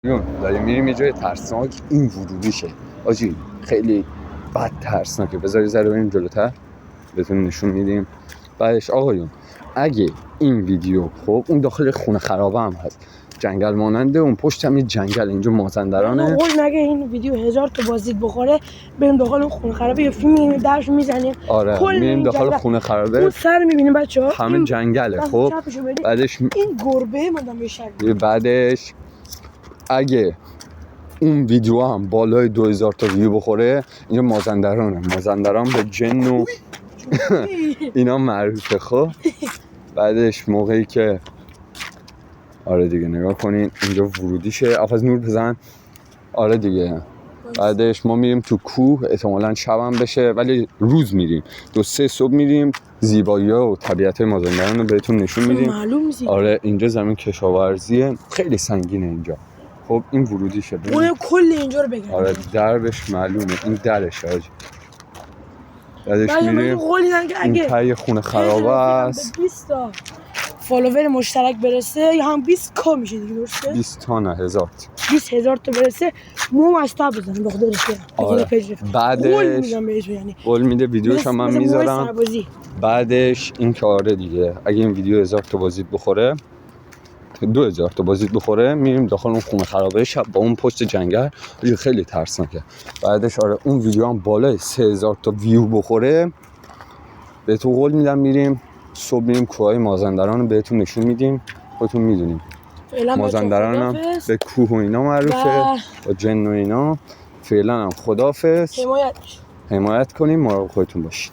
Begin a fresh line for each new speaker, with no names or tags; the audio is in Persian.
داریم میریم یه جای ترسناک. این ورودیشه آجی، خیلی بد ترسناکه. بذاری ذره بریم جلوتر بهتون نشون میدیم. بعدش آقایون اگه این ویدیو خب اون داخل خونه خرابه هم هست، جنگل ماننده، اون پشت هم یه جنگل، اینجا مازندرانه.
نگه این ویدیو 1000 تا بازدید بخوره بریم داخل اون خونه خرابه، یه فیلم درش میزنیم.
آره میریم داخل خونه خرابه،
اون سر میبینیم بچه‌ها
همین جنگله. خب بعدش
این گربه مدام بشه.
بعدش اگه اون ویدیو هم بالای 2000 تا ویو بخوره، اینجا مازندران به جن و اینا معروفه. خب بعدش موقعی که آره دیگه نگاه کنین اینجا ورودیشه. آفاز نور بزن. آره دیگه بعدش ما میریم تو کوه، احتمالاً شبم بشه ولی روز میریم، 2-3 صبح میریم زیبایی‌ها و طبیعت مازندران رو بهتون نشون میدیم. آره اینجا زمین کشاورزیه، خیلی سنگینه اینجا. خب این ورودیشه.
اون کل اینجا رو بگم.
آره دربش معلومه، این درشه آجی. بعدش میریم این پای خونه خرابه است.
20 تا فالوور مشترک برسه هم 20 کا میشه دیگه، درسته؟
20 تا نه 1000
20000 تا برسه مو مستاب بزنم بخدا رسه.
آره. بعدش قول میده ویدیوش هم من میذارم. بعدش این که آره دیگه اگه این ویدیو 1000 تا بازدید بخوره، 2000 تا بازدید بخوره، میریم داخل اون خونه خرابه شب با اون پشت جنگل. خیلی ترسناکه. بعدش آره اون ویدیو هم بالای 3000 تا ویو بخوره، بهتون قول میدم میریم صبح میریم کوههای مازندران رو بهتون نشون میدیم. خودتون میدونیم مازندران هم به کوه و اینا معروفه، با جن و اینا. فعلا هم خداحافظ، حمایت کنیم، مراقب خودتون باشید.